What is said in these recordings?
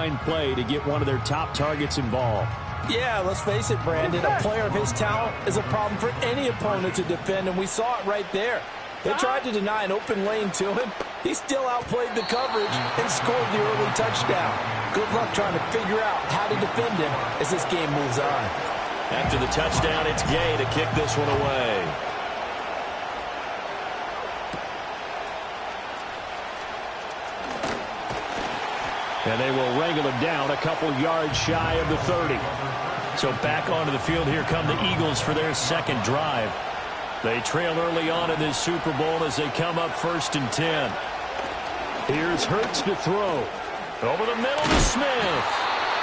design play to get one of their top targets involved. Yeah, let's face it, Brandon. A player of his talent is a problem for any opponent to defend, and we saw it right there. They tried to deny an open lane to him. He still outplayed the coverage and scored the early touchdown. Good luck trying to figure out how to defend him as this game moves on. After the touchdown, it's Gay to kick this one away. And they will wrangle him down a couple yards shy of the 30. So back onto the field, here come the Eagles for their second drive. They trail early on in this Super Bowl as they come up 1st and 10. Here's Hurts to throw. Over the middle to Smith.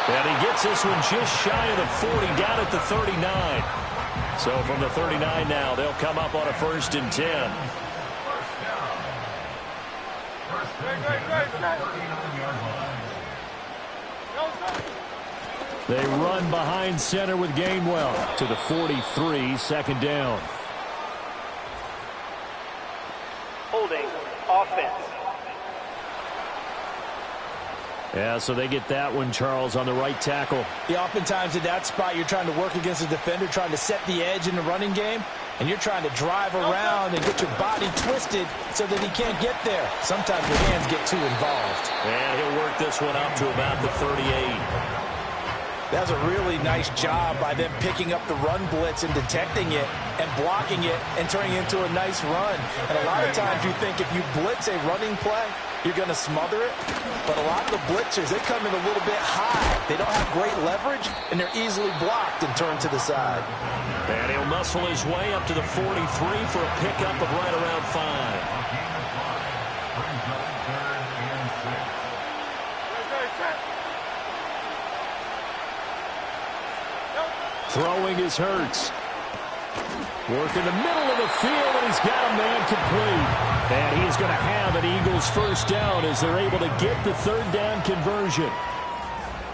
And he gets this one just shy of the 40, down at the 39. So from the 39 now, they'll come up on a 1st and 10. They run behind center with Gainwell to the 43, second down. Holding offense. Yeah, so they get that one, Charles, on the right tackle. Yeah, oftentimes in that spot, you're trying to work against a defender, trying to set the edge in the running game, and you're trying to drive around and get your body twisted so that he can't get there. Sometimes your hands get too involved. And he'll work this one up to about the 38. That was a really nice job by them picking up the run blitz and detecting it and blocking it and turning it into a nice run. And a lot of times you think if you blitz a running play, you're going to smother it. But a lot of the blitzers, they come in a little bit high. They don't have great leverage, and they're easily blocked and turned to the side. And he'll muscle his way up to the 43 for a pickup of right around 5. Throwing is Hurts. Work in the middle of the field, and he's got a man complete. And he's going to have an Eagles first down as they're able to get the third down conversion.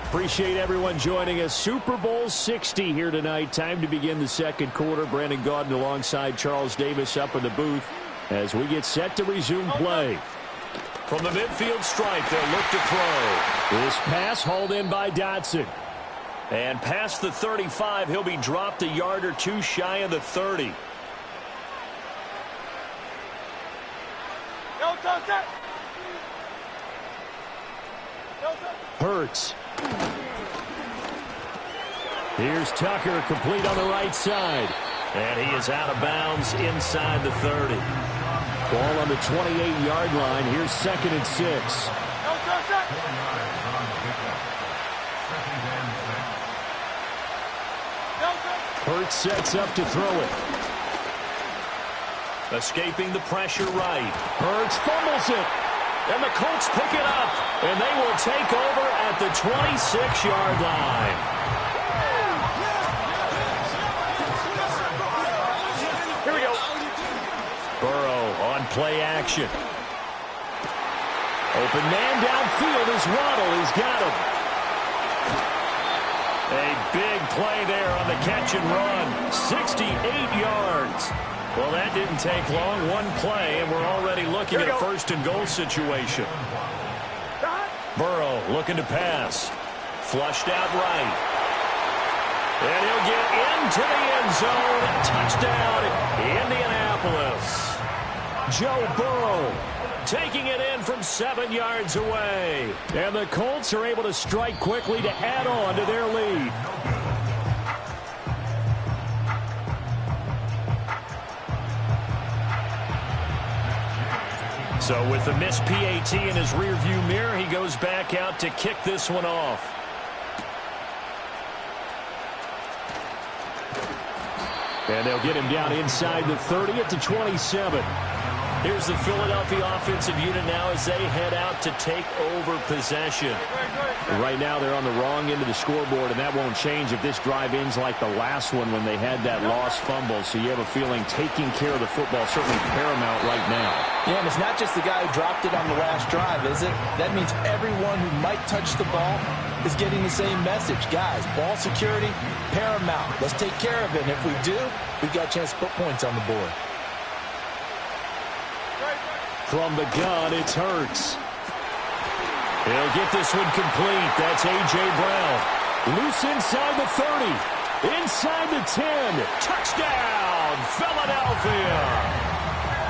Appreciate everyone joining us. Super Bowl 60 here tonight. Time to begin the second quarter. Brandon Gaudin alongside Charles Davis up in the booth as we get set to resume play. From the midfield stripe, they'll look to throw. This pass hauled in by Dotson. And past the 35, he'll be dropped a yard or two shy of the 30. Hurts. Here's Tucker, complete on the right side. And he is out of bounds inside the 30. Ball on the 28-yard line. Here's 2nd and 6. Hurts sets up to throw it. Escaping the pressure right. Hurts fumbles it. And the Colts pick it up. And they will take over at the 26-yard line. Here we go. Burrow on play action. Open man downfield as Waddle has got him. A big play there on the catch and run. 68 yards. Well, that didn't take long. One play, and we're already looking at a 1st and goal situation. Burrow looking to pass. Flushed out right. And he'll get into the end zone. Touchdown, Indianapolis. Joe Burrow taking it in from 7 yards away. And the Colts are able to strike quickly to add on to their lead. So with the missed PAT in his rearview mirror, he goes back out to kick this one off. And they'll get him down inside the 30 at the 27. Here's the Philadelphia offensive unit now as they head out to take over possession. Right now they're on the wrong end of the scoreboard, and that won't change if this drive ends like the last one when they had that lost fumble. So you have a feeling taking care of the football certainly paramount right now. Yeah, and it's not just the guy who dropped it on the last drive, is it? That means everyone who might touch the ball is getting the same message. Guys, ball security, paramount. Let's take care of it. And if we do, we've got a chance to put points on the board. From the gun, it's Hurts. He'll get this one complete. That's A.J. Brown. Loose inside the 30. Inside the 10. Touchdown, Philadelphia.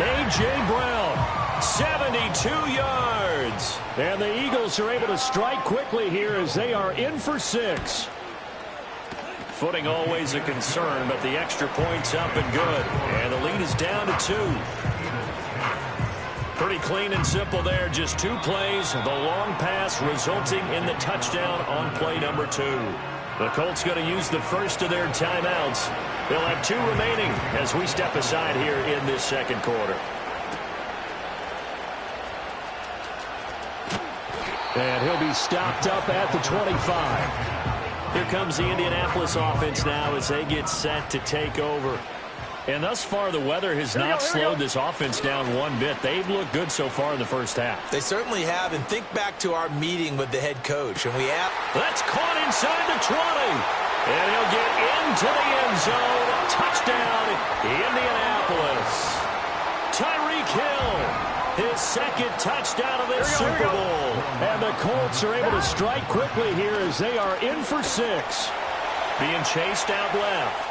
A.J. Brown, 72 yards. And the Eagles are able to strike quickly here as they are in for 6. Footing always a concern, but the extra point's up and good. And the lead is down to 2. Pretty clean and simple there. Just 2 plays. The long pass resulting in the touchdown on play number 2. The Colts going to use the first of their timeouts. They'll have 2 remaining as we step aside here in this second quarter. And he'll be stopped up at the 25. Here comes the Indianapolis offense now as they get set to take over. And thus far, the weather has not slowed this offense down one bit. They've looked good so far in the first half. They certainly have. And think back to our meeting with the head coach. And we have... That's caught inside the 20. And he'll get into the end zone. Touchdown, Indianapolis. Tyreek Hill, his second touchdown of this Super Bowl. And the Colts are able to strike quickly here as they are in for 6. Being chased out left.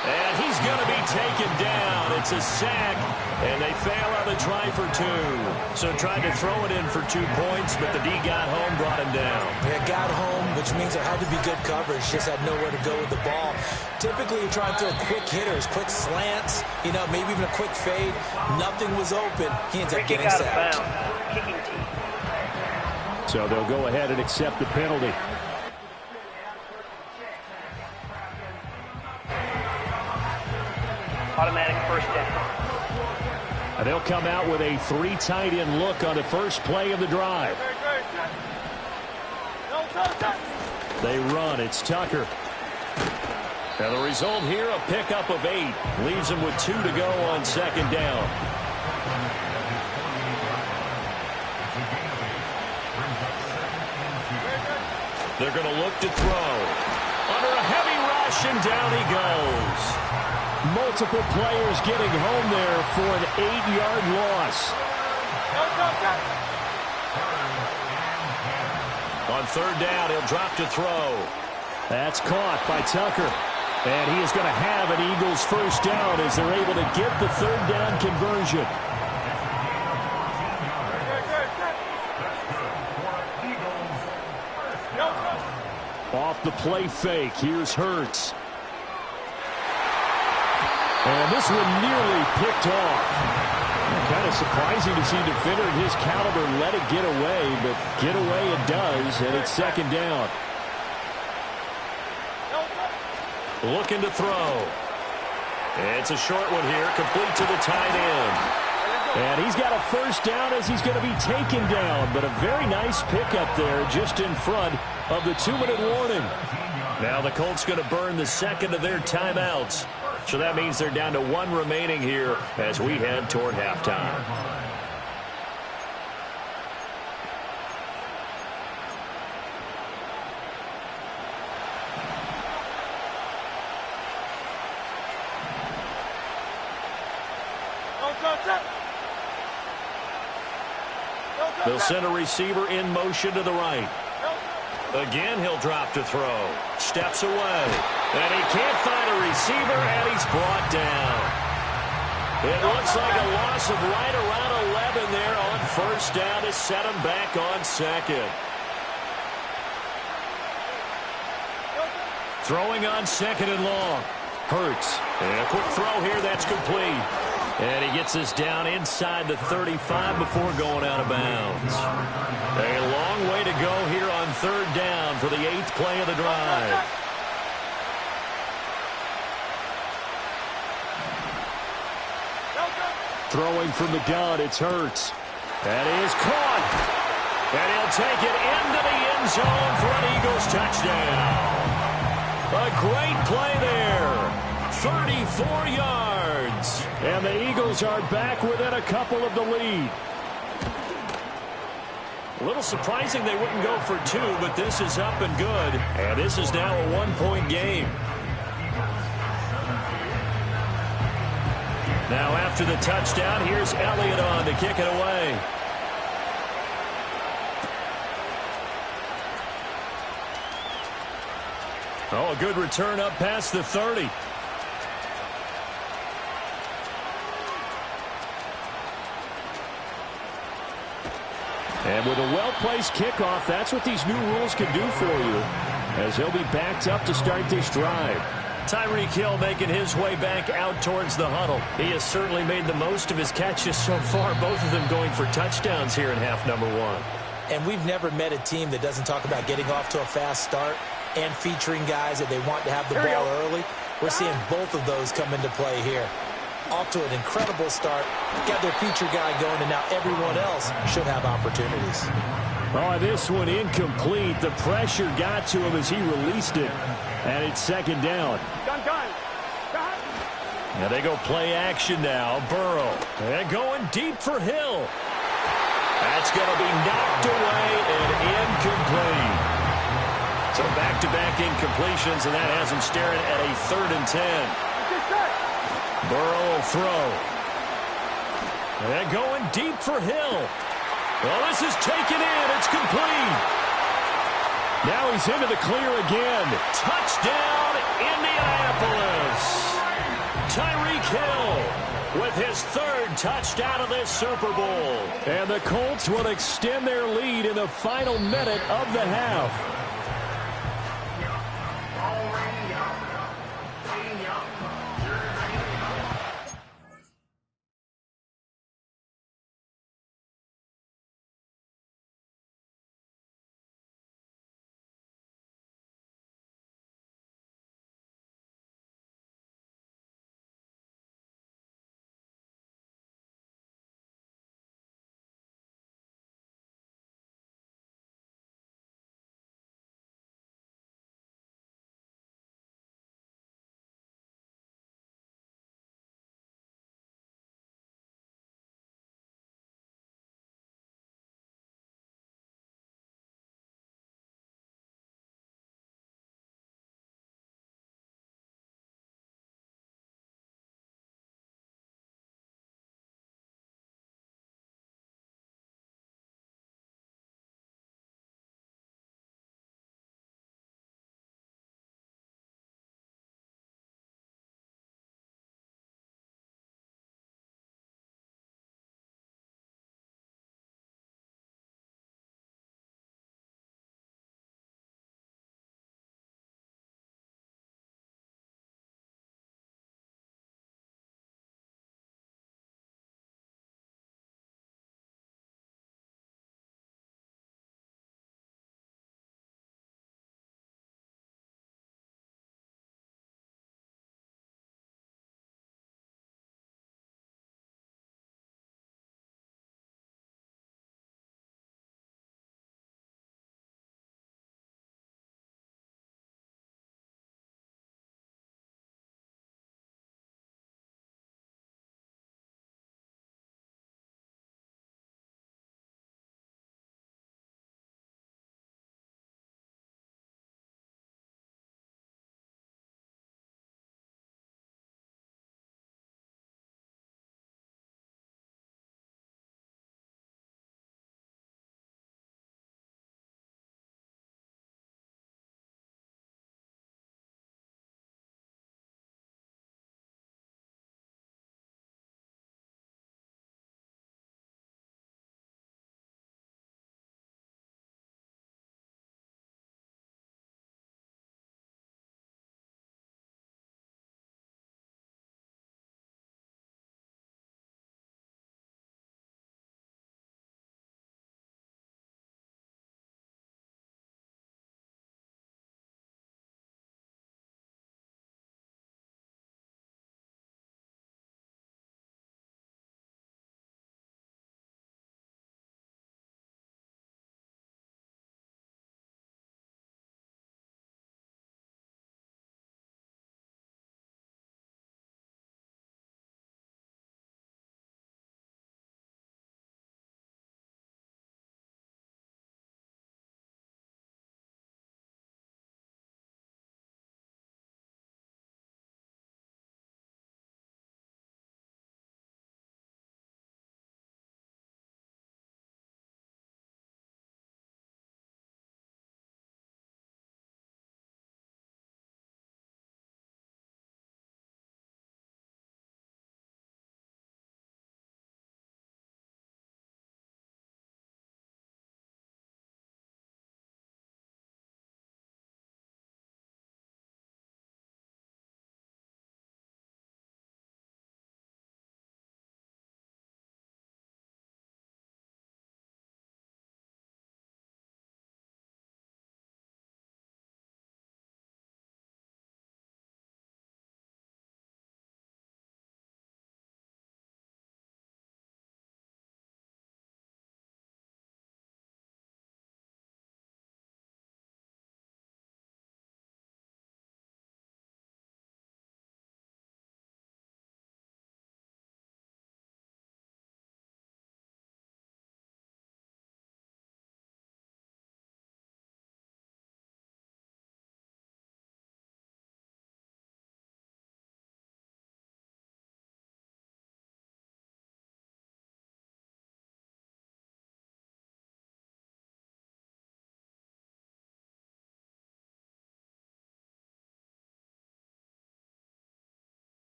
And he's going to be taken down. It's a sack, and they fail on the try for 2. So tried to throw it in for 2 points, but the D got home, brought him down. Yeah, got home, which means there had to be good coverage. Just had nowhere to go with the ball. Typically, you're trying to throw quick hitters, quick slants, you know, maybe even a quick fade. Nothing was open. He ends up getting sacked. So they'll go ahead and accept the penalty. Automatic first down. And they'll come out with a 3 tight end look on the first play of the drive. They run. It's Tucker. And the result here, a pickup of 8. Leaves them with 2 to go on second down. They're going to look to throw. Under a heavy rush, and down he goes. Multiple players getting home there for an 8-yard loss. On third down, he'll drop to throw. That's caught by Tucker. And he is going to have an Eagles first down as they're able to get the third down conversion. Off the play fake, here's Hurts. And this one nearly picked off. Kind of surprising to see a defender of his caliber let it get away, but get away it does, and it's second down. Looking to throw. It's a short one here, complete to the tight end. And he's got a first down as he's going to be taken down, but a very nice pickup there just in front of the 2-minute warning. Now the Colts going to burn the second of their timeouts. So that means they're down to 1 remaining here as we head toward halftime. They'll send a receiver in motion to the right. Again, he'll drop to throw. Steps away. And he can't find a receiver, and he's brought down. It looks like a loss of right around 11 there on first down to set him back on second. Throwing on second and long. Hurts. And a quick throw here, that's complete. And he gets us down inside the 35 before going out of bounds. A long way to go here on third down for the 8th play of the drive. Throwing from the gun, it's Hurts. That is caught. And he'll take it into the end zone for an Eagles touchdown. A great play there. 34 yards. And the Eagles are back within a couple of the lead. A little surprising they wouldn't go for 2, but this is up and good. And this is now a 1-point game. Now after the touchdown, here's Elliott on to kick it away. Oh, a good return up past the 30. And with a well-placed kickoff, that's what these new rules can do for you, as he'll be backed up to start this drive. Tyreek Hill making his way back out towards the huddle. He has certainly made the most of his catches so far, both of them going for touchdowns here in half number one. And we've never met a team that doesn't talk about getting off to a fast start and featuring guys that they want to have the ball early. We're seeing both of those come into play here. Off to an incredible start, got their feature guy going, and now everyone else should have opportunities. Oh, this one incomplete. The pressure got to him as he released it, and it's second down. Done. Now they go play action now. Burrow. And going deep for Hill. That's going to be knocked away and incomplete. So back-to-back incompletions, and that has him staring at a 3rd and 10. Burrow will throw. And going deep for Hill. Well, this is taken in. It's complete. Now he's into the clear again. Touchdown, Indianapolis. Tyreek Hill with his 3rd touchdown of this Super Bowl. And the Colts will extend their lead in the final minute of the half.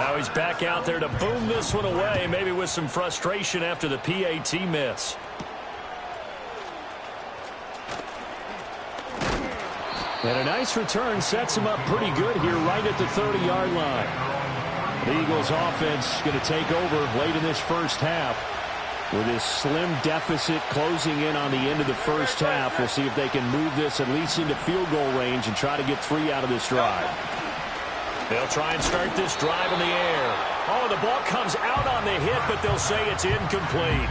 Now he's back out there to boom this one away, maybe with some frustration after the PAT miss. And a nice return sets him up pretty good here right at the 30-yard line. The Eagles offense going to take over late in this first half. With this slim deficit closing in on the end of the first half, we'll see if they can move this at least into field goal range and try to get 3 out of this drive. They'll try and start this drive in the air. Oh, the ball comes out on the hit, but they'll say it's incomplete.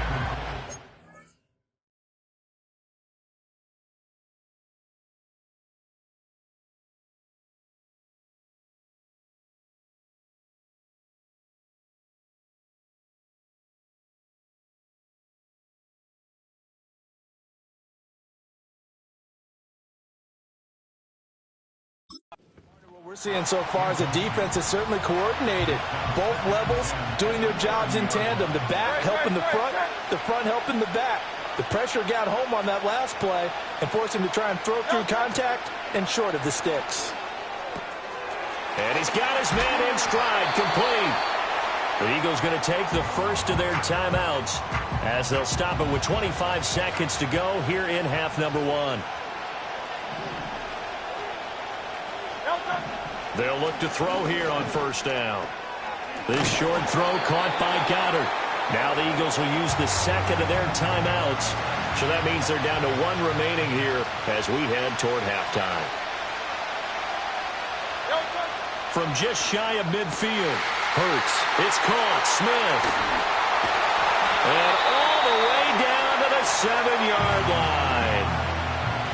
We're seeing so far as the defense is certainly coordinated. Both levels doing their jobs in tandem. The back helping the front helping the back. The pressure got home on that last play and forced him to try and throw through contact and short of the sticks. And he's got his man in stride, complete. The Eagles going to take the first of their timeouts as they'll stop it with 25 seconds to go here in half number 1. They'll look to throw here on first down. This short throw caught by Goddard. Now the Eagles will use the second of their timeouts. So that means they're down to 1 remaining here as we head toward halftime. From just shy of midfield, Hurts. It's caught. Smith. And all the way down to the 7-yard line.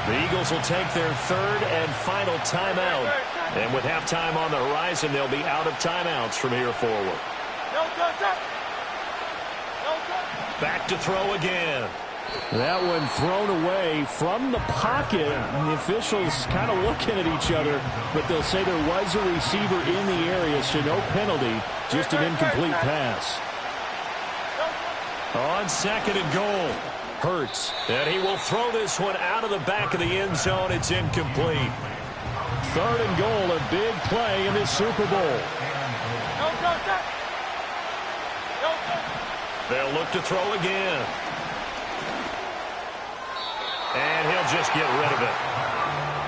The Eagles will take their third and final timeout. And with halftime on the horizon, they'll be out of timeouts from here forward. Back to throw again. That one thrown away from the pocket. And the officials kind of looking at each other, but they'll say there was a receiver in the area, so no penalty, just an incomplete pass. On second and goal, Hurts. And he will throw this one out of the back of the end zone. It's incomplete. Third and goal, a big play in this Super Bowl. They'll look to throw again. And he'll just get rid of it.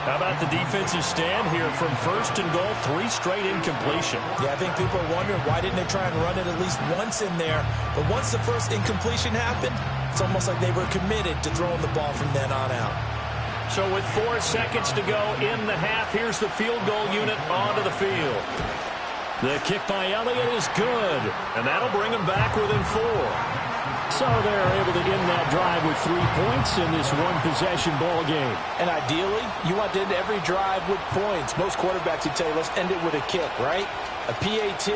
How about the defensive stand here from first and goal, 3 straight incompletion. Yeah, I think people are wondering why didn't they try and run it at least once in there. But once the first incompletion happened, it's almost like they were committed to throwing the ball from then on out. So with 4 seconds to go in the half, here's the field goal unit onto the field. The kick by Elliott is good, and that'll bring him back within 4. So they're able to end that drive with 3 points in this one-possession ball game. And ideally, you want to end every drive with points. Most quarterbacks would tell you, let's end it with a kick, right? A PAT,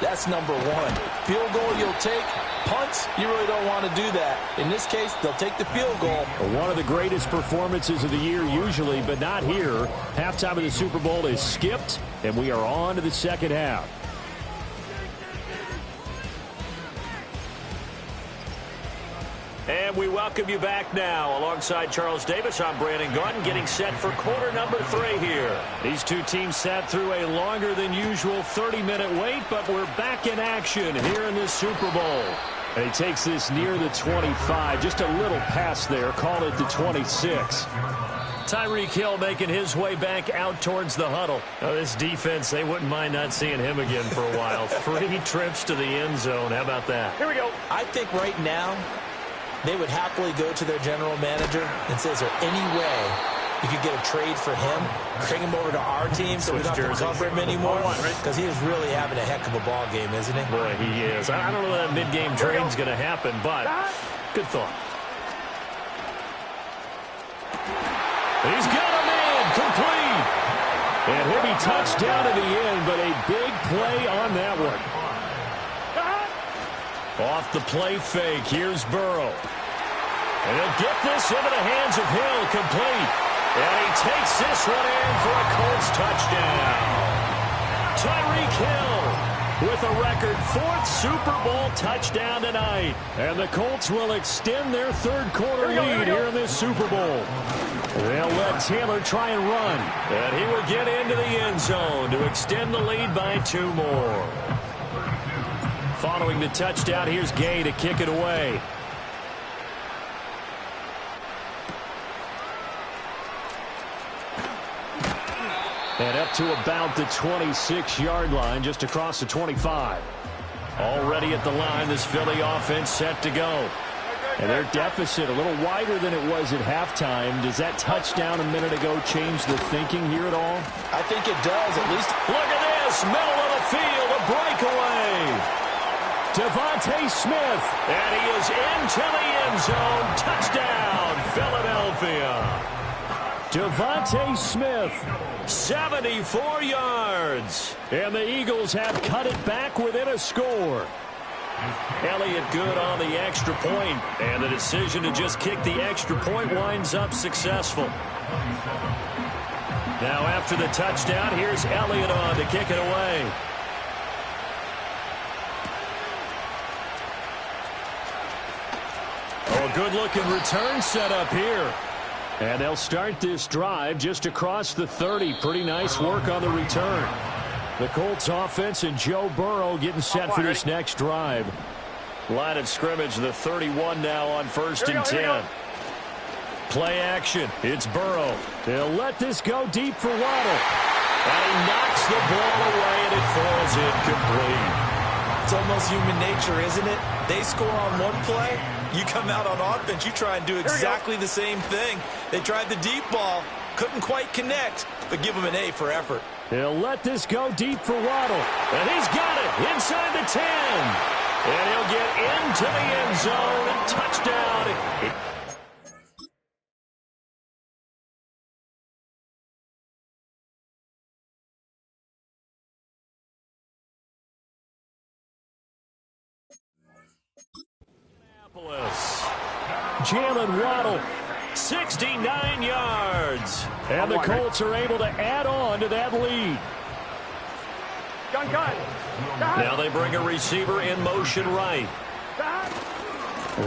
that's number 1. Field goal you'll take. Punts, you really don't want to do that. In this case, they'll take the field goal. One of the greatest performances of the year usually, but not here. Halftime of the Super Bowl is skipped, and we are on to the second half. And we welcome you back now. Alongside Charles Davis, I'm Brandon Gaudin, getting set for quarter number 3 here. These two teams sat through a longer than usual 30-minute wait, but we're back in action here in this Super Bowl. And he takes this near the 25, just a little past there, call it the 26. Tyreek Hill making his way back out towards the huddle. Now, this defense, they wouldn't mind not seeing him again for a while. 3 trips to the end zone. How about that? Here we go. I think right now, they would happily go to their general manager and say, is there any way you could get a trade for him, bring him over to our team so we don't have to cover him anymore? Because he is really having a heck of a ball game, isn't he? Boy, he is. I don't know that mid-game trade's going to happen, but good thought. He's got a man complete. And he'll be touched down to the end, but a big play on that one. Off the play fake, here's Burrow. And he'll get this into the hands of Hill, complete. And he takes this one in for a Colts touchdown. Tyreek Hill with a record 4th Super Bowl touchdown tonight. And the Colts will extend their third quarter lead here in this Super Bowl. They'll let Taylor try and run. And he will get into the end zone to extend the lead by 2 more. Following the touchdown, here's Gay to kick it away. And up to about the 26-yard line, just across the 25. Already at the line, this Philly offense set to go. And their deficit a little wider than it was at halftime. Does that touchdown a minute ago change the thinking here at all? I think it does, at least. Look at this, middle of the field, a breakaway. Devontae Smith, and he is into the end zone. Touchdown, Philadelphia. Devontae Smith, 74 yards. And the Eagles have cut it back within a score. Elliott good on the extra point, and the decision to just kick the extra point winds up successful. Now after the touchdown, here's Elliott on to kick it away. Oh, a good-looking return set up here. And they'll start this drive just across the 30. Pretty nice work on the return. The Colts offense and Joe Burrow getting set for this next drive. Line of scrimmage, the 31 now on 1st and 10. Play action. It's Burrow. They'll let this go deep for Waddle. And he knocks the ball away, and it falls incomplete. It's almost human nature, isn't it? They score on one play. You come out on offense, you try and do exactly the same thing. They tried the deep ball. Couldn't quite connect, but give them an A for effort. He'll let this go deep for Waddle. And he's got it inside the 10. And he'll get into the end zone. Touchdown. Jalen Waddle, 69 yards. And the Colts are able to add on to that lead. Now they bring a receiver in motion right.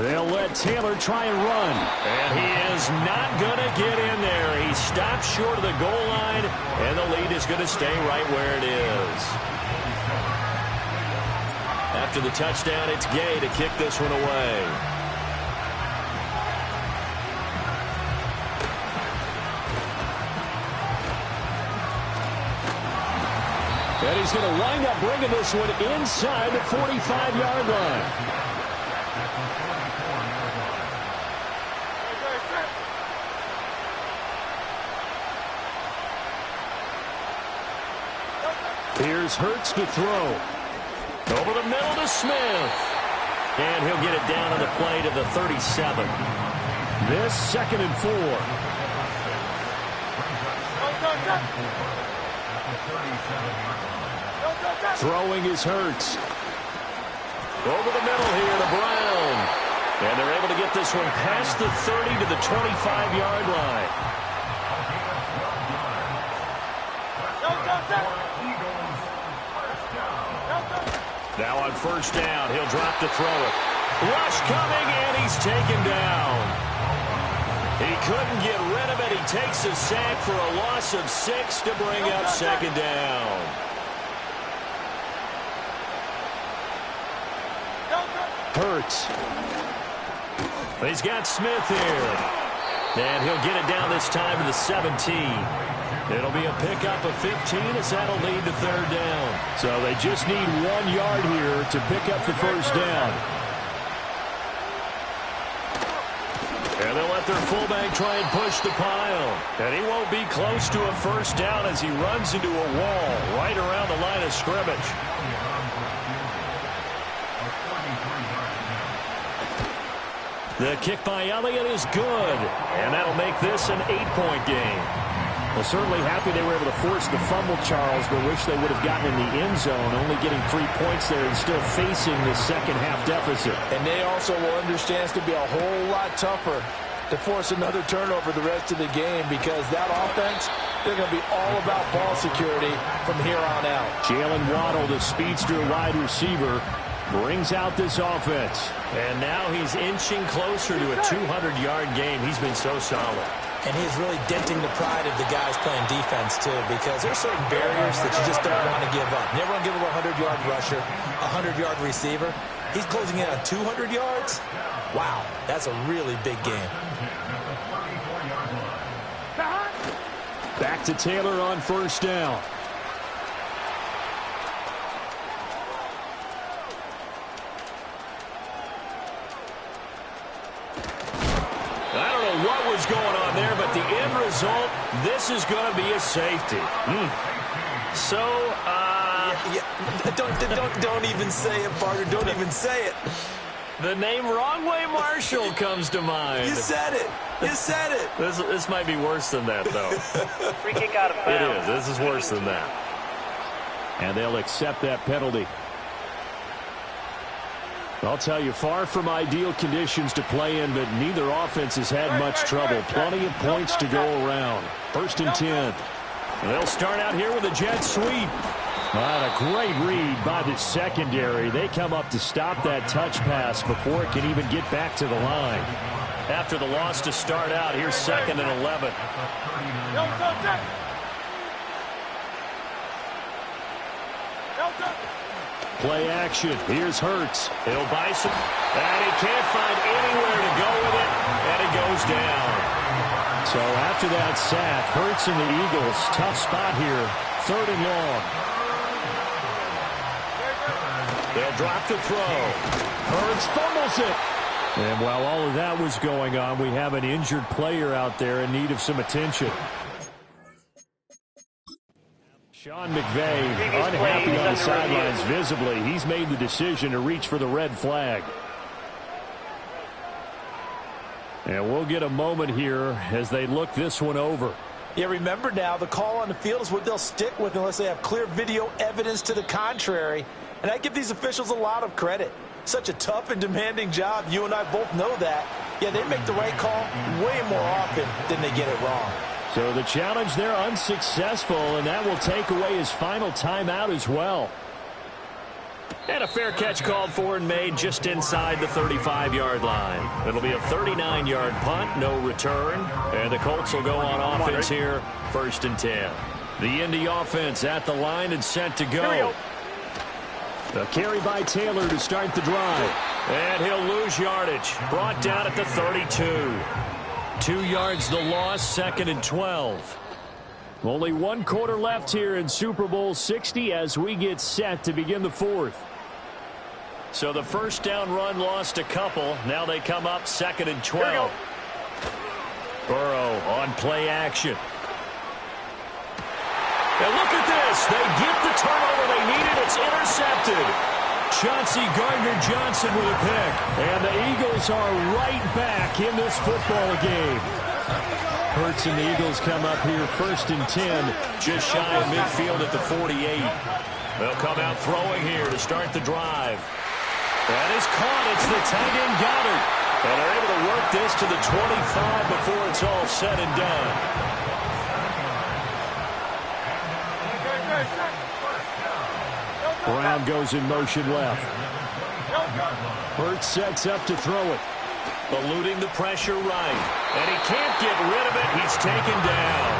They'll let Taylor try and run. And he is not going to get in there. He stops short of the goal line, and the lead is going to stay right where it is. After the touchdown, it's Gay to kick this one away. And he's going to wind up bringing this one inside the 45-yard line. Here's Hurts to throw. Over the middle to Smith. And he'll get it down on the play to the 37. This 2nd and 4. Throwing is Hurts. Over the middle here to Brown. And they're able to get this one past the 30 to the 25-yard line. Now on 1st down, he'll drop to throw it. Rush coming, and he's taken down. He couldn't get rid of it. He takes a sack for a loss of 6 to bring up 2nd down. Hurts. He's got Smith here. And he'll get it down this time to the 17. It'll be a pickup of 15 as that'll lead to 3rd down. So they just need 1 yard here to pick up the 1st down. And they'll let their fullback try and push the pile. And he won't be close to a 1st down as he runs into a wall right around the line of scrimmage. The kick by Elliott is good. And that'll make this an 8-point game. Well, certainly happy they were able to force the fumble, Charles, but wish they would have gotten in the end zone, only getting 3 points there and still facing the second-half deficit. And they also will understand it's going to be a whole lot tougher to force another turnover the rest of the game because that offense, they're going to be all about ball security from here on out. Jalen Waddle, the speedster wide receiver, brings out this offense. And now he's inching closer to a 200-yard game. He's been so solid. And he's really denting the pride of the guys playing defense, too, because there's certain barriers that you just don't want to give up. You never want to give up a 100-yard rusher, a 100-yard receiver. He's closing in on 200 yards. Wow, that's a really big game. Back to Taylor on first down. What was going on there, but the end result, this is going to be a safety. So, Don't even say it, partner. Don't even say it. The name Wrong Way Marshall comes to mind. You said it. You said it. This might be worse than that, though. Free kick out of bounds. It is. This is worse than that. And they'll accept that penalty. I'll tell you, far from ideal conditions to play in, but neither offense has had much trouble. Plenty of points to go around. 1st and 10. They'll start out here with a jet sweep. A great read by the secondary. They come up to stop that touch pass before it can even get back to the line. After the loss to start out, here's 2nd and 11. Play action. Here's Hurts. He'll buy some. And he can't find anywhere to go with it. And it goes down. So after that sack, Hurts and the Eagles, tough spot here. 3rd and long. They'll drop the throw. Hurts fumbles it. And while all of that was going on, we have an injured player out there in need of some attention. Sean McVay, unhappy on the sidelines visibly. He's made the decision to reach for the red flag. And we'll get a moment here as they look this one over. Yeah, remember now, the call on the field is what they'll stick with unless they have clear video evidence to the contrary. And I give these officials a lot of credit. Such a tough and demanding job. You and I both know that. Yeah, they make the right call way more often than they get it wrong. So the challenge there unsuccessful, and that will take away his final timeout as well. And a fair catch called for and made just inside the 35-yard line. It'll be a 39-yard punt, no return. And the Colts will go on offense here, 1st and 10. The Indy offense at the line and set to go. A carry by Taylor to start the drive. And he'll lose yardage. Brought down at the 32. 2 yards the loss, 2nd and 12. Only 1 quarter left here in Super Bowl 60 as we get set to begin the 4th. So the first down run lost a couple. Now they come up 2nd and 12. Burrow on play action. And look at this. They get the turnover they needed. It's intercepted. Chauncey Gardner-Johnson with a pick. And the Eagles are right back in this football game. Hurts and the Eagles come up here 1st and 10. Just shy of midfield at the 48. They'll come out throwing here to start the drive. That is caught. It's the tight end Goddard. And they're able to work this to the 25 before it's all said and done. Brown goes in motion left. Hurts sets up to throw it. Eluding the pressure right. And he can't get rid of it. He's taken down.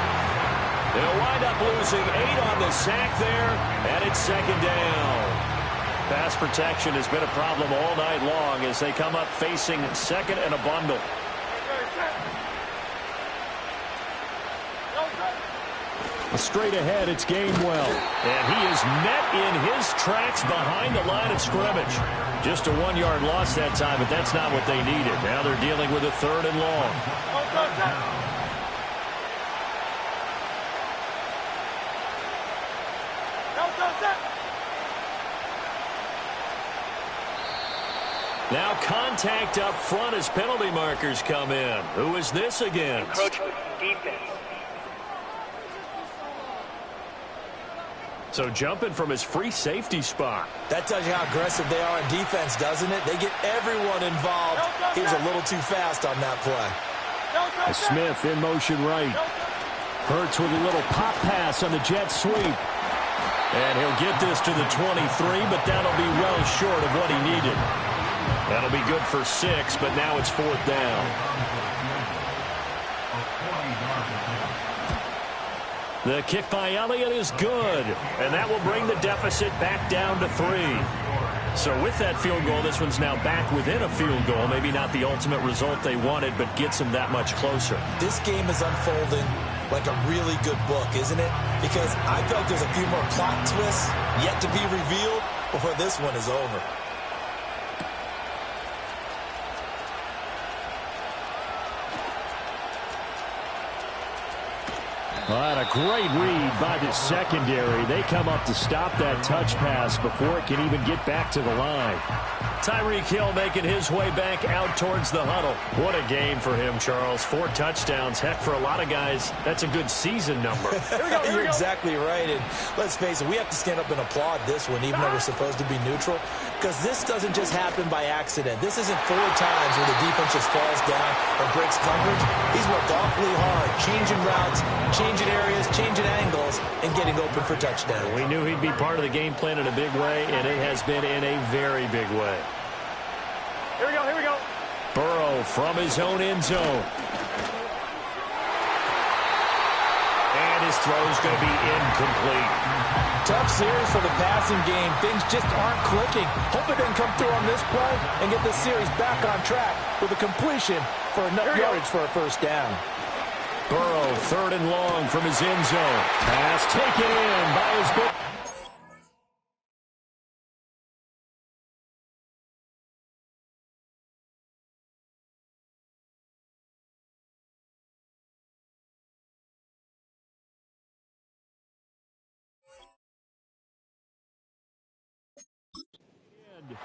They'll wind up losing 8 on the sack there. And it's 2nd down. Pass protection has been a problem all night long as they come up facing 2nd and a bundle. Straight ahead, it's Gainwell. And he is met in his tracks behind the line of scrimmage. Just a 1-yard loss that time, but that's not what they needed. Now they're dealing with a 3rd and long. Now contact up front as penalty markers come in. Who is this against? Encroachment defense. So jumping from his free safety spot. That tells you how aggressive they are in defense, doesn't it? They get everyone involved. He was a little too fast on that play. Smith in motion right. Hurts with a little pop pass on the jet sweep. And he'll get this to the 23, but that'll be well short of what he needed. That'll be good for 6, but now it's 4th down. The kick by Elliott is good, and that will bring the deficit back down to 3. So with that field goal, this one's now back within a field goal. Maybe not the ultimate result they wanted, but gets them that much closer. This game is unfolding like a really good book, isn't it? Because I feel like there's a few more plot twists yet to be revealed before this one is over. Well, a great read by the secondary. They come up to stop that touch pass before it can even get back to the line. Tyreek Hill making his way back out towards the huddle. What a game for him, Charles. 4 touchdowns. Heck, for a lot of guys, that's a good season number. You're exactly right. And let's face it, we have to stand up and applaud this one, even though we're supposed to be neutral, because this doesn't just happen by accident. This isn't 4 times where the defense just falls down or breaks coverage. He's worked awfully hard, changing routes, changing areas, changing angles, and getting open for touchdowns. We knew he'd be part of the game plan in a big way, and it has been in a very big way. Here we go, here we go. Burrow from his own end zone. And his throw is going to be incomplete. Tough series for the passing game. Things just aren't clicking. Hope it doesn't come through on this play and get this series back on track with a completion for enough yardage for a first down. Burrow, 3rd and long from his end zone. Pass taken in by his big.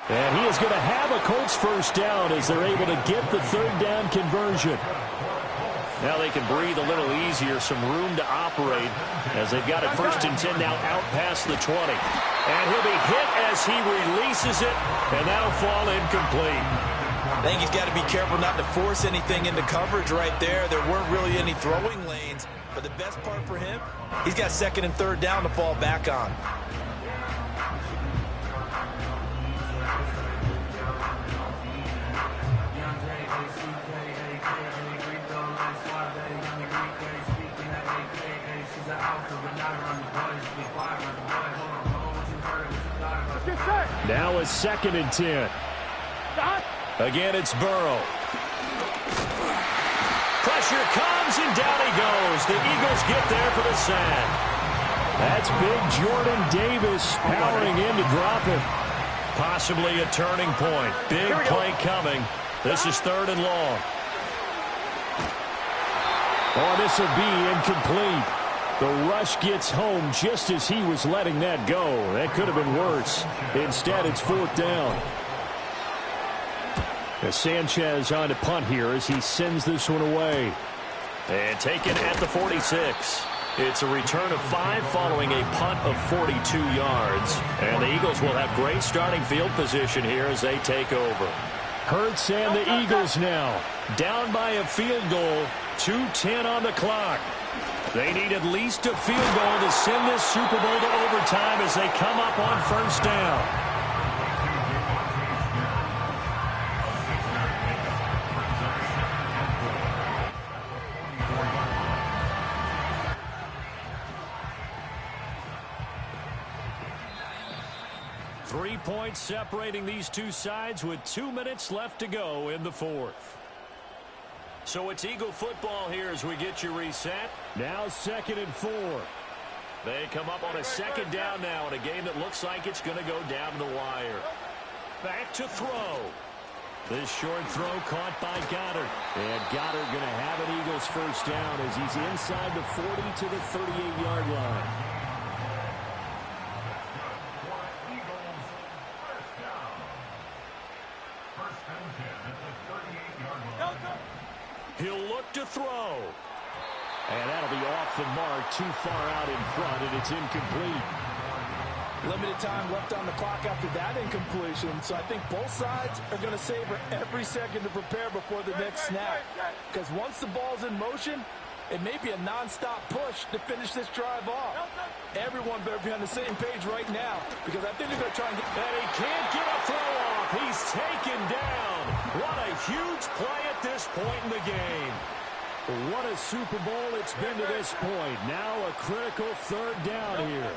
And he is going to have a Colts first down as they're able to get the 3rd down conversion. Now they can breathe a little easier, some room to operate as they've got it 1st and 10 now out past the 20. And he'll be hit as he releases it, and that'll fall incomplete. I think he's got to be careful not to force anything into coverage right there. There weren't really any throwing lanes, but the best part for him, he's got 2nd and 3rd down to fall back on. Now a 2nd and 10. Again, it's Burrow. Pressure comes, and down he goes. The Eagles get there for the sack. That's big Jordan Davis powering in to drop him. Possibly a turning point. Big play coming. This is 3rd and long. Oh, this will be incomplete. The rush gets home just as he was letting that go. That could have been worse. Instead, it's 4th down. Sanchez on to punt here as he sends this one away. And taken at the 46. It's a return of 5 following a punt of 42 yards. And the Eagles will have great starting field position here as they take over. Hurts and the Eagles now down by a field goal. 2:10 on the clock. They need at least a field goal to send this Super Bowl to overtime as they come up on 1st down. Three points separating these two sides with 2 minutes left to go in the 4th. So it's Eagle football here as we get you reset. Now 2nd and 4. They come up on a 2nd down now in a game that looks like it's going to go down to the wire. Back to throw. This short throw caught by Goddard. And Goddard going to have an Eagles first down as he's inside the 40 to the 38-yard line. He'll look to throw. And that'll be off the mark, too far out in front, and it's incomplete. Limited time left on the clock after that incompletion, so I think both sides are going to savor every second to prepare before the next snap. Because once the ball's in motion, it may be a nonstop push to finish this drive off. Everyone better be on the same page right now, because I think they're going to try and get... And he can't get a throw off. He's taken down. What a huge play at this point in the game. What a Super Bowl it's been to this point. Now a critical third down here.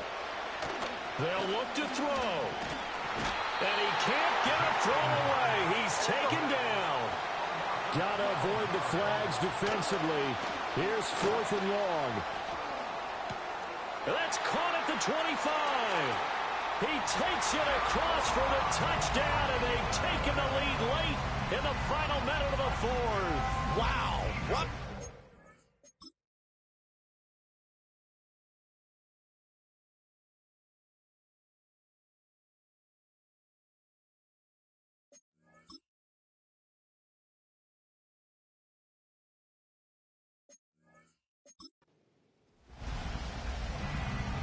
They'll look to throw. And he can't get a throw away. He's taken down. Got to avoid the flags defensively. Here's 4th and long. That's caught at the 25. He takes it across for the touchdown, and they've taken the lead late in the final minute of the 4th. Wow. What?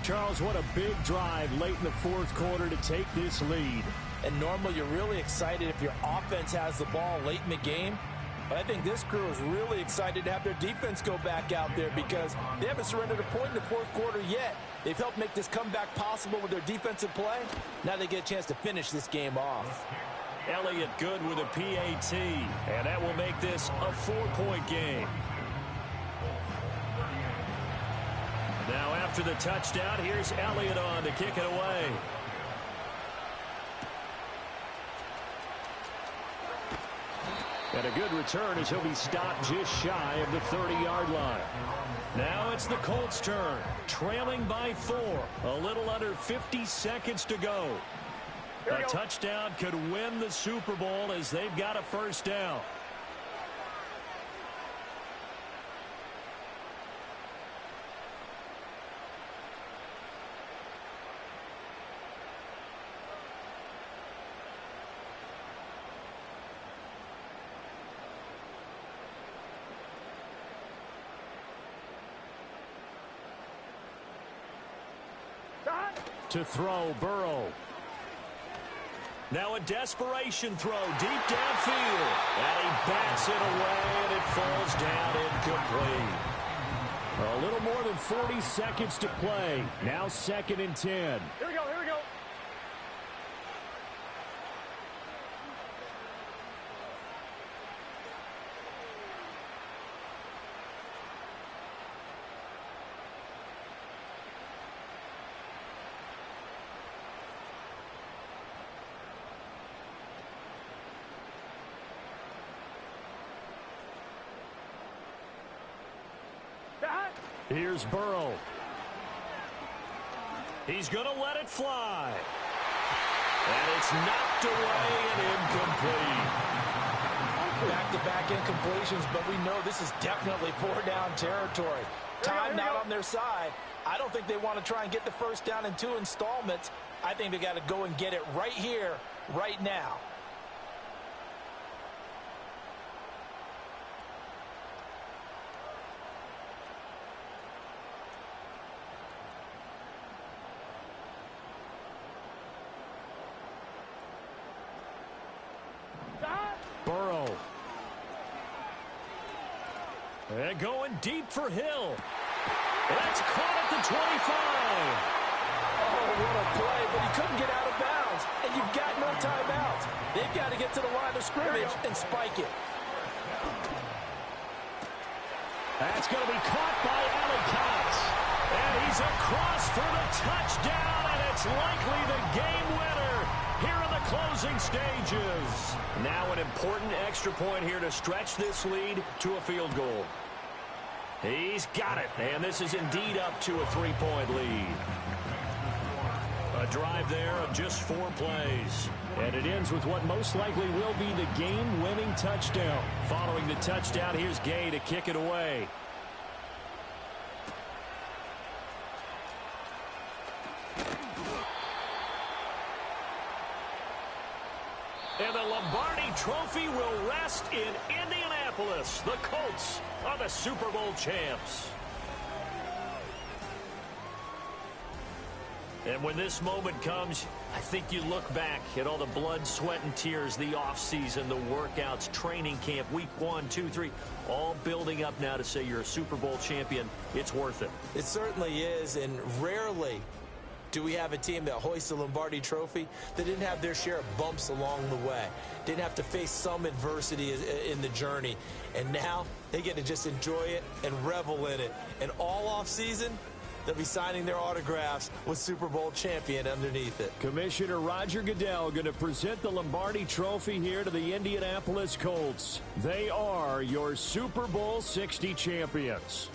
Charles, what a big drive late in the 4th quarter to take this lead. And normally you're really excited if your offense has the ball late in the game. But I think this crew is really excited to have their defense go back out there because they haven't surrendered a point in the 4th quarter yet. They've helped make this comeback possible with their defensive play. Now they get a chance to finish this game off. Elliott good with a PAT, and that will make this a 4-point game. Now after the touchdown, here's Elliott on to kick it away. And a good return as he'll be stopped just shy of the 30-yard line. Now it's the Colts' turn, trailing by 4. A little under 50 seconds to go. A touchdown could win the Super Bowl as they've got a first down. To throw, Burrow. Now a desperation throw deep downfield. And he bats it away, and it falls down incomplete. A little more than 40 seconds to play. Now 2nd and 10. Here we go, here we go. Here's Burrow. He's going to let it fly. And it's knocked away and incomplete. Back-to-back incompletions, but we know this is definitely 4-down territory. Time not on their side. I don't think they want to try and get the first down in 2 installments. I think they got to go and get it right here, right now. Burrow. And going deep for Hill. That's caught at the 25. Oh, what a play, but he couldn't get out of bounds. And you've got no timeouts. They've got to get to the line of scrimmage and spike it. That's going to be caught by Elliott. And he's across for the touchdown, and it's likely the game winner here in the closing stages. Now an important extra point here to stretch this lead to a field goal. He's got it, and this is indeed up to a 3-point lead. A drive there of just 4 plays. And it ends with what most likely will be the game-winning touchdown. Following the touchdown, here's Gay to kick it away. And the Lombardi Trophy will rest in Indianapolis. The Colts are the Super Bowl champs. And when this moment comes, I think you look back at all the blood, sweat, and tears, the offseason, the workouts, training camp, week 1, 2, 3, all building up now to say you're a Super Bowl champion. It's worth it. It certainly is, and rarely Do we have a team that hoists the Lombardi Trophy that didn't have their share of bumps along the way, didn't have to face some adversity in the journey, and now they get to just enjoy it and revel in it. And all off season, they'll be signing their autographs with Super Bowl champion underneath it. Commissioner Roger Goodell going to present the Lombardi Trophy here to the Indianapolis Colts. They are your Super Bowl 60 champions.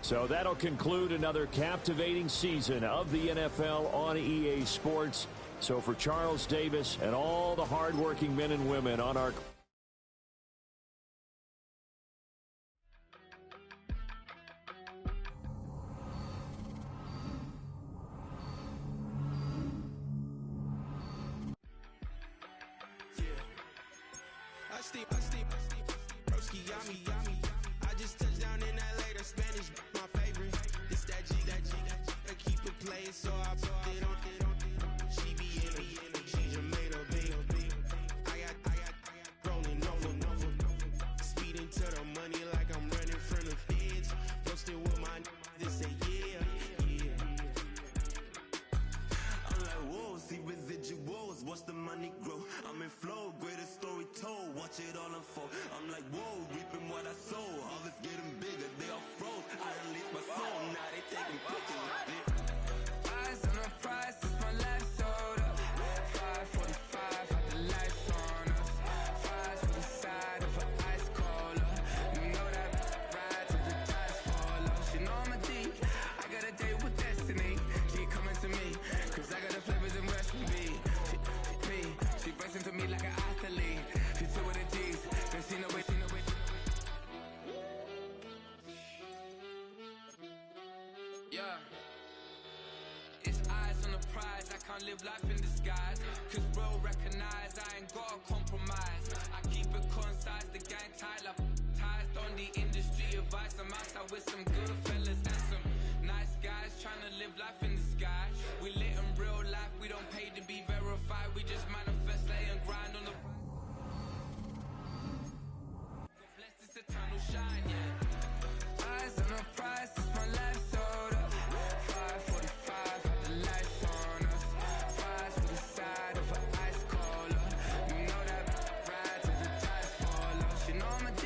So that'll conclude another captivating season of the NFL on EA Sports. So for Charles Davis and all the hardworking men and women on our I just touched down in LA, the Spanish, my favorite. This that G, I keep it playing, so I put it on. She be in it, she just made a big. I got rolling over, speeding to the money like I'm running from the feds. Posted with my they say yeah. I'm like, whoa, see residuals, watch the money grow. I'm in flow, greatest story told, watch it all unfold. I'm like, whoa, reaping what I sow. Harvest getting bigger, they all froze. I release my soul, now they taking pictures of it. Eyes on the prize, it's my life sold up. 545, got the lights on us. Fries for the side of an ice cola. You know that ride till the dice fall off. She know I'm a D, I got a date with destiny. She coming to me, cause I got the flavors and recipes. She breaks into me like an athlete. She took with the G's, then she know it. Yeah. It's eyes on the prize, I can't live life in disguise. Cause bro recognize I ain't gotta compromise. I keep it concise, the gang tight like ties on the industry advice. I'm outside with some good fellas and some nice guys trying to live life in the sky. We lit in real life, we don't pay to be verified. We just manifest, lay and grind on the bless this eternal shine, yeah. Eyes on the prize, it's my life sold up. 545, got the lights on us. Fries for the side of an ice cola. You know that ride till the dice fall off. She know I'm a D,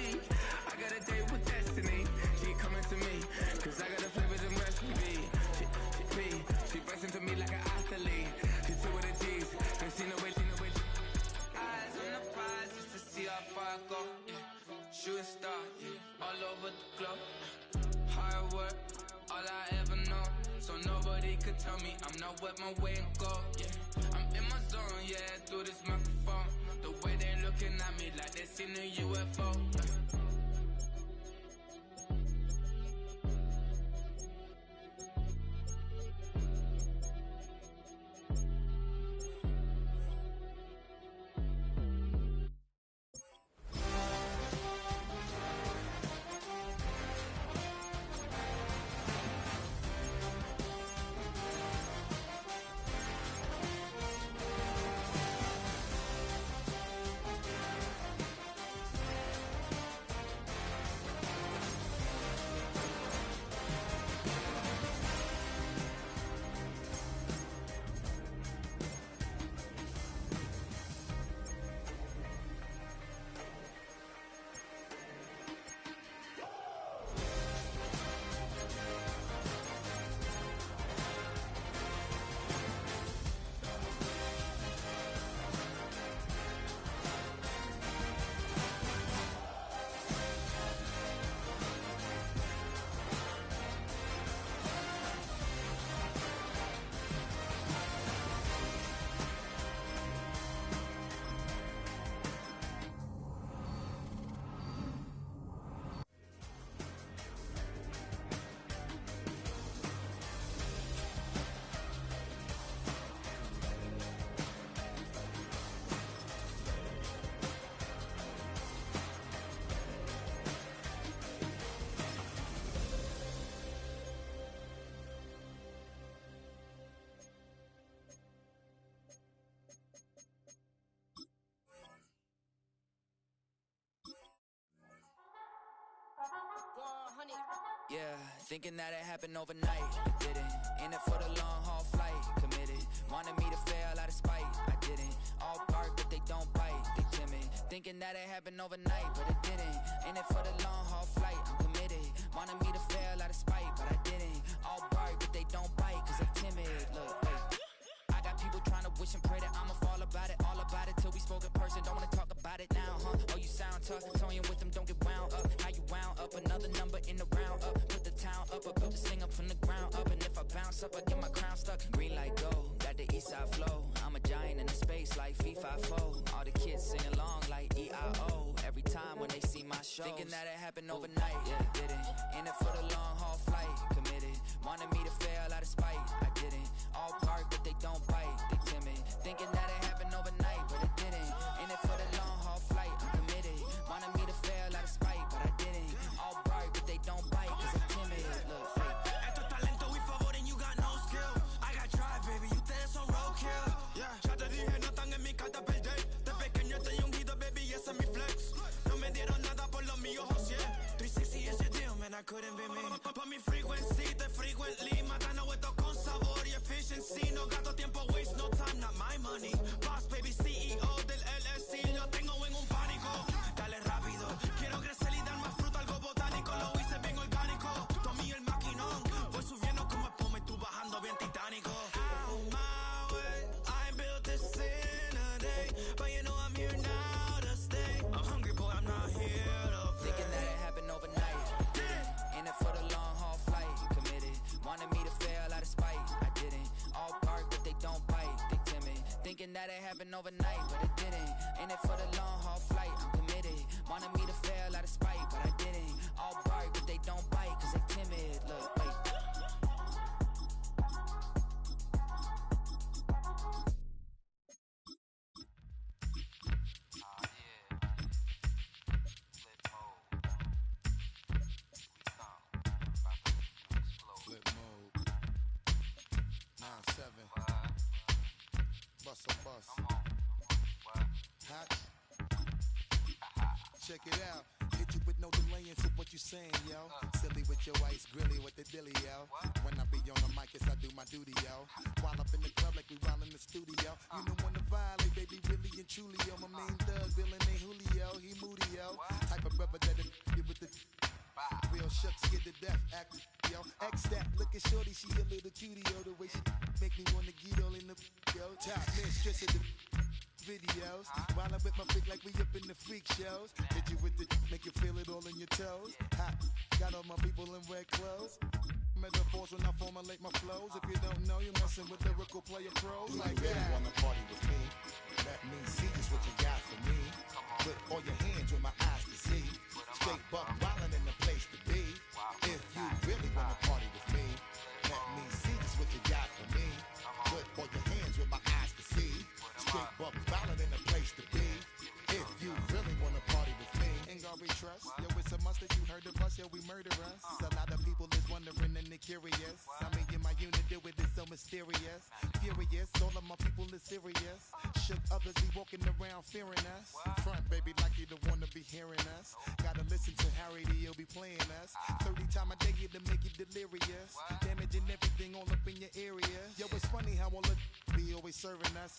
I got a date with destiny. She coming to me, cause I got the flavors and recipes. She breaks into me like an athlete. She took with the G's, then she know it. Eyes on the prize just to see how far I go. Yeah. Shooting star, yeah, all over the globe. Hard work, all I ever know. So nobody could tell me I'm not wet my way and go. Yeah, I'm in my zone, yeah, through this microphone. The way they looking at me like they seen a UFO. honey. Yeah, thinking that it happened overnight, it didn't. In it for the long haul flight, committed. Wanted me to fail out of spite, I didn't. All bark but they don't bite, they timid. Thinking that it happened overnight, but it didn't. In it for the long haul flight, I'm committed. Wanted me to fail out of spite, but I didn't. All bark but they don't bite, cause I'm timid. Look, wait. I got people trying to wish and pray that I'ma fall about it, all about it till we spoke in person. Don't wanna talk about it now, huh? Oh, you sound tough, toying with them, don't get wound up. How you wound up? Another number in the round up. Put the town up, I built this thing up from the ground up. And if I bounce up, I get my crown stuck. Green light go, got the east side flow. I'm a giant in the space like FIFA4. All the kids sing along like EIO. Every time when they see my shows. Thinking that it happened overnight, yeah, didn't. In it for the long haul flight, committed. Wanted me to fail out of spite, I didn't. All bark but they don't bite, they timid. Thinking that it happened overnight, but it didn't. In it for the long haul flight, I'm committed. Wanted me to fail out of spite, but I didn't. All bark but they don't bite, cause I'm timid. Look, Esto es talento y favor and you got no skill. I got drive, baby, you ustedes son roadkill. Yeah, ya te dije, no están en mi carta perder. De pequeño estoy ungido, baby, ese es mi flex. No me dieron nada por lo mío, José. 360 is your deal, man, I couldn't be me. Pa' mi frequency, te frequently. Matando esto con sabor y efficiency. No gasto tiempo, waste no time, not my money. Boss, baby, CEO del LLC. Lo tengo en un pánico. Dale rápido, quiero crecer y dar más fruto, algo botánico. Lo hice bien orgánico. Tomé el maquinón. Voy subiendo como espuma y tú bajando bien titánico. Out my way, I built this in a day. But you know I'm here now to stay. I'm hungry, boy, I'm not here to play. thinking that it happened overnight, didn't. In it for the long haul flight, committed. Wanted me to fail out of spite, I didn't. All bark but they don't bite, they timid. Thinking that it happened overnight, but it didn't. In it for the long haul flight, I'm committed. Wanted me to fail out of spite, but I didn't. All bark but they don't bite, cause they timid. Look, wait. Flip mode. 9-7. Bust a bus. Hot. Check it out. Hit you with no delay into what you saying, yo. Silly with your ice, grilly with the dilly, yo. When I be on the mic, yes, I do my duty, yo. While up in the club like we while in the studio. You know when to violate, baby, really and truly, yo. My main thug, villain ain't Julio, he moody, yo. Type of brother that'll be with the real shucks, get to death, act, yo. X that, look at shorty, she a little cutie, yo. The way she make me wanna get all in the, yo. Top mistress of the videos. While I'm with my freak like we up in the freak shows. Hit you with the, make you feel it all in your toes. Hot, got all my people in red clothes. Metaphors when I formulate my flows. If you don't know, you're messing with lyrical player pros. Like you really that. wanna party with me? Let me see just what you got for me. Put all your hands with my eyes to see. Straight buck wildin' in the place to be. If you really wanna party with me, let me see just what you got for me. Put all your hands with my eyes to see. Straight buck wildin' in the place to be. If you really wanna party with me, Ain't gonna be trust. Yo, it's a must that you heard of us. Yo, we murder us. A lot of people is wondering and they curious. I mean, in my unit do it is so mysterious. Furious, all of my people is serious. Shook others be walking around fearing us. Front, baby, like you don't wanna be hearing us. Gotta listen to Harry, he'll be playing us. 30 times a day to make you delirious. Damaging everything all up in your area. Yo, it's funny how all the be always serving us.